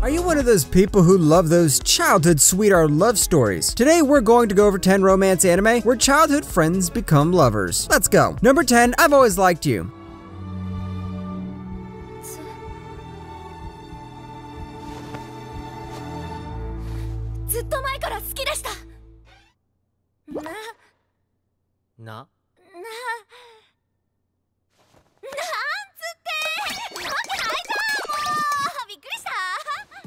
Are you one of those people who love those childhood sweetheart love stories? Today we're going to go over 10 romance anime where childhood friends become lovers. Let's go. Number 10, I've Always Liked You.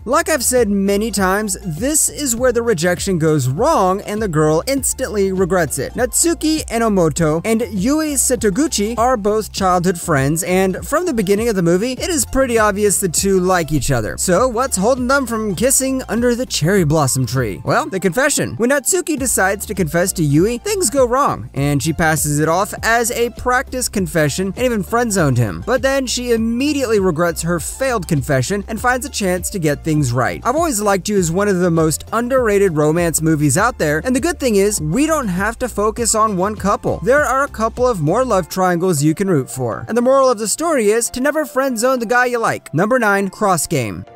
Like I've said many times, this is where the rejection goes wrong and the girl instantly regrets it. Natsuki Enomoto and Yui Setoguchi are both childhood friends, and from the beginning of the movie, it is pretty obvious the two like each other. So what's holding them from kissing under the cherry blossom tree? Well, the confession. When Natsuki decides to confess to Yui, things go wrong, and she passes it off as a practice confession and even friend-zoned him. But then she immediately regrets her failed confession and finds a chance to get things right. I've Always Liked You is one of the most underrated romance movies out there, and the good thing is, we don't have to focus on one couple. There are a couple of more love triangles you can root for. And the moral of the story is to never friend zone the guy you like. Number 9, Cross Game.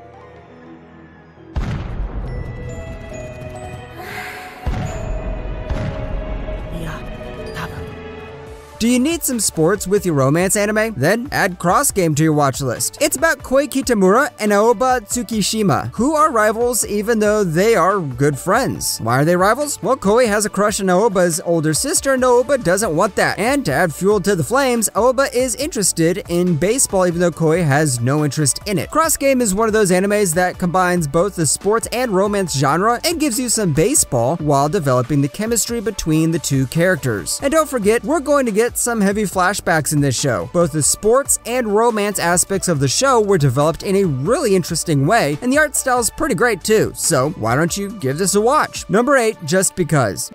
Do you need some sports with your romance anime? Then add Cross Game to your watch list. It's about Koi Kitamura and Aoba Tsukishima, who are rivals even though they are good friends. Why are they rivals? Well, Koi has a crush on Aoba's older sister and Aoba doesn't want that. And to add fuel to the flames, Aoba is interested in baseball even though Koi has no interest in it. Cross Game is one of those animes that combines both the sports and romance genre and gives you some baseball while developing the chemistry between the two characters. And don't forget, we're going to get some heavy flashbacks in this show. Both the sports and romance aspects of the show were developed in a really interesting way, and the art style is pretty great too, so why don't you give this a watch? Number 8, Just Because.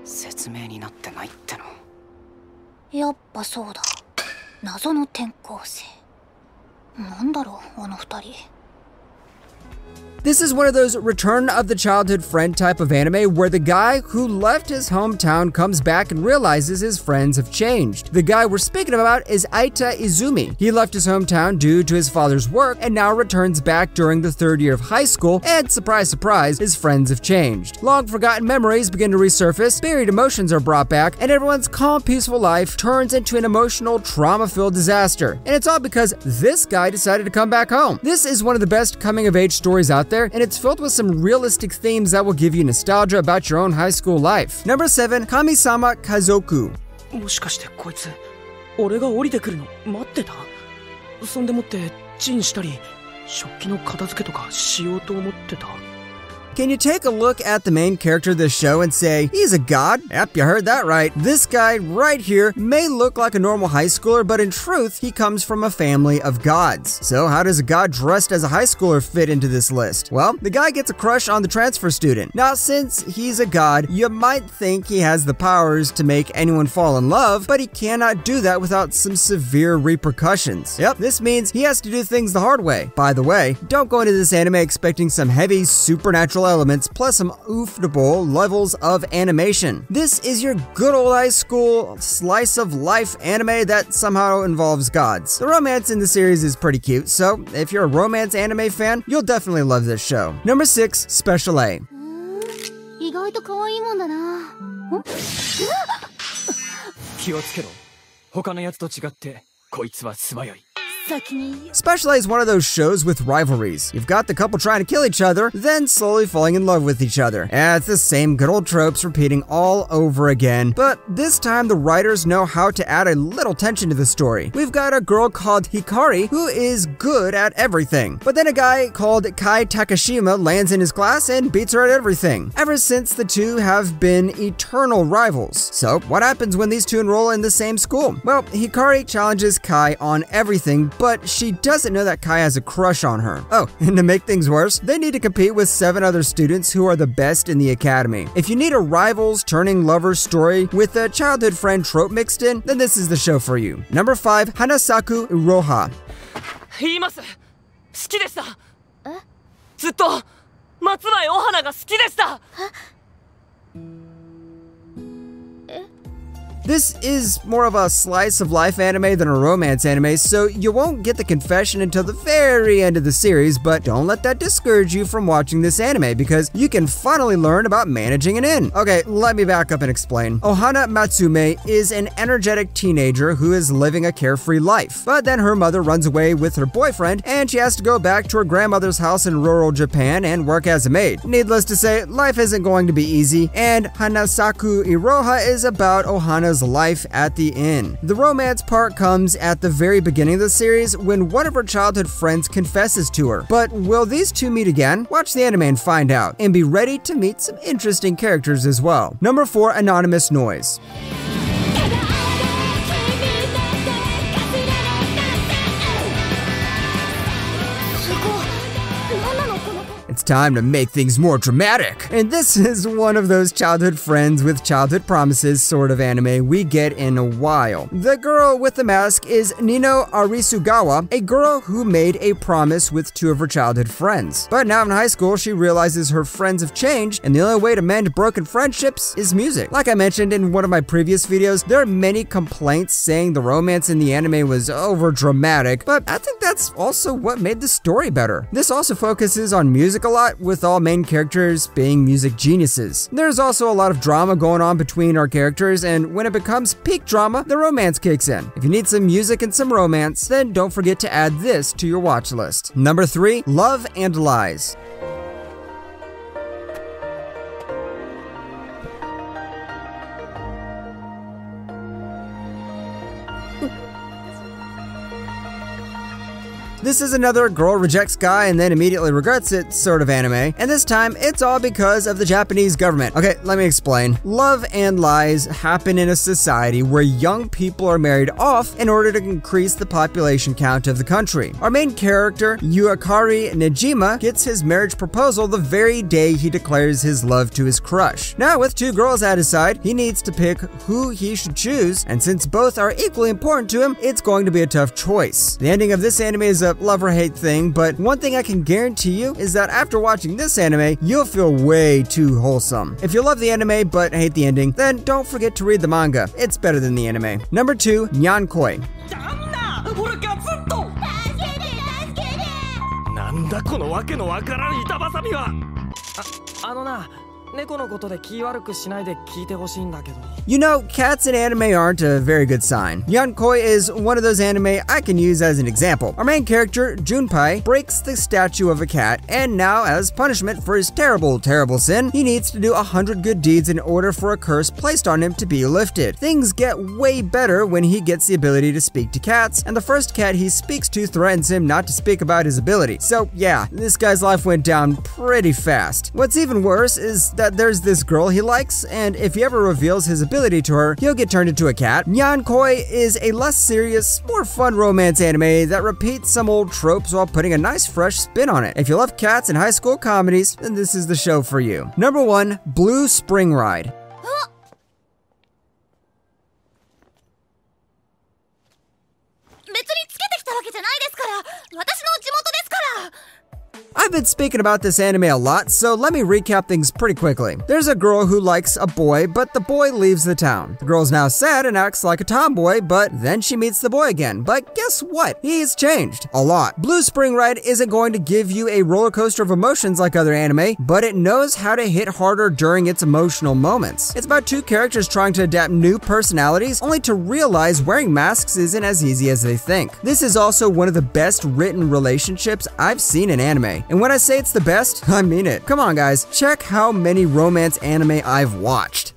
説明になってないっての。やっぱそうだ。謎の転校生。なんだろう、あの二人。This is one of those return of the childhood friend type of anime where the guy who left his hometown comes back and realizes his friends have changed. The guy we're speaking about is Aita Izumi. He left his hometown due to his father's work and now returns back during the 3rd year of high school, and surprise, surprise, his friends have changed. Long forgotten memories begin to resurface, buried emotions are brought back, and everyone's calm, peaceful life turns into an emotional, trauma-filled disaster. And it's all because this guy decided to come back home. This is one of the best coming-of-age stories out there, and it's filled with some realistic themes that will give you nostalgia about your own high school life. Number 7, Kami-sama Kazoku. もしかしてこいつ、俺が降りてくるの待ってた？そんでもってチンしたり、食器の片付けとかしようと思ってた。 Can you take a look at the main character of this show and say, he's a god? Yep, you heard that right. This guy right here may look like a normal high schooler, but in truth, he comes from a family of gods. So how does a god dressed as a high schooler fit into this list? Well, the guy gets a crush on the transfer student. Now, since he's a god, you might think he has the powers to make anyone fall in love, but he cannot do that without some severe repercussions. Yep, this means he has to do things the hard way. By the way, don't go into this anime expecting some heavy supernatural elements plus some oofable levels of animation. This is your good old high school slice of life anime that somehow involves gods. The romance in the series is pretty cute, so if you're a romance anime fan, you'll definitely love this show. Number 6, Special A. 意外と可愛いもんだな。気をつけろ。他のやつと違ってこいつは素早い。 Special A is one of those shows with rivalries. You've got the couple trying to kill each other, then slowly falling in love with each other. And it's the same good old tropes repeating all over again, but this time the writers know how to add a little tension to the story. We've got a girl called Hikari who is good at everything, but then a guy called Kai Takashima lands in his class and beats her at everything. Ever since, the two have been eternal rivals. So what happens when these two enroll in the same school? Well, Hikari challenges Kai on everything, but she doesn't know that Kai has a crush on her. Oh, and to make things worse, they need to compete with 7 other students who are the best in the academy. If you need a rivals turning lovers story with a childhood friend trope mixed in, then this is the show for you. Number 5, Hanasaku Iroha. 言います。好きでした。ずっと松前お花が好きでした。This is more of a slice of life anime than a romance anime, so you won't get the confession until the very end of the series, but don't let that discourage you from watching this anime because you can finally learn about managing an inn. Okay, let me back up and explain. Ohana Matsume is an energetic teenager who is living a carefree life, but then her mother runs away with her boyfriend and she has to go back to her grandmother's house in rural Japan and work as a maid. Needless to say, life isn't going to be easy, and Hanasaku Iroha is about Ohana's life at the inn. The romance part comes at the very beginning of the series when one of her childhood friends confesses to her. But will these two meet again? Watch the anime and find out, and be ready to meet some interesting characters as well. Number 4, Anonymous Noise. It's time to make things more dramatic. And this is one of those childhood friends with childhood promises sort of anime we get in a while. The girl with the mask is Nino Arisugawa, a girl who made a promise with two of her childhood friends. But now in high school, she realizes her friends have changed, and the only way to mend broken friendships is music. Like I mentioned in one of my previous videos, there are many complaints saying the romance in the anime was over dramatic, but I think that's also what made the story better. This also focuses on music a lot, with all main characters being music geniuses. There's also a lot of drama going on between our characters, and when it becomes peak drama, the romance kicks in. If you need some music and some romance, then don't forget to add this to your watch list. Number 3, Love and Lies. This is another girl rejects guy and then immediately regrets it sort of anime, and this time it's all because of the Japanese government. Okay, let me explain. Love and lies happen in a society where young people are married off in order to increase the population count of the country. Our main character, Yuakari Nejima, gets his marriage proposal the very day he declares his love to his crush. Now, with two girls at his side, he needs to pick who he should choose, and since both are equally important to him, it's going to be a tough choice. The ending of this anime is a love or hate thing, but one thing I can guarantee you is that after watching this anime, you'll feel way too wholesome. If you love the anime but hate the ending, then don't forget to read the manga. It's better than the anime. Number 2, Nyankoi. なんだこのわけのわからん板挟みは。あのな、猫のことで気悪くしないで聞いてほしいんだけど。You know, cats in anime aren't a very good sign. Nyankoi is one of those anime I can use as an example. Our main character, Junpei, breaks the statue of a cat, and now as punishment for his terrible, terrible sin, he needs to do 100 good deeds in order for a curse placed on him to be lifted. Things get way better when he gets the ability to speak to cats, and the first cat he speaks to threatens him not to speak about his ability. So yeah, this guy's life went down pretty fast. What's even worse is that there's this girl he likes, and if he ever reveals his ability to her, he'll get turned into a cat. Nyankoi is a less serious, more fun romance anime that repeats some old tropes while putting a nice fresh spin on it. If you love cats and high school comedies, then this is the show for you. Number 1, Blue Spring Ride. I've been speaking about this anime a lot, so let me recap things pretty quickly. There's a girl who likes a boy, but the boy leaves the town. The girl's now sad and acts like a tomboy, but then she meets the boy again. But guess what? He's changed. A lot. Blue Spring Ride isn't going to give you a roller coaster of emotions like other anime, but it knows how to hit harder during its emotional moments. It's about two characters trying to adapt new personalities, only to realize wearing masks isn't as easy as they think. This is also one of the best written relationships I've seen in anime. And when I say it's the best, I mean it. Come on guys, check how many romance anime I've watched.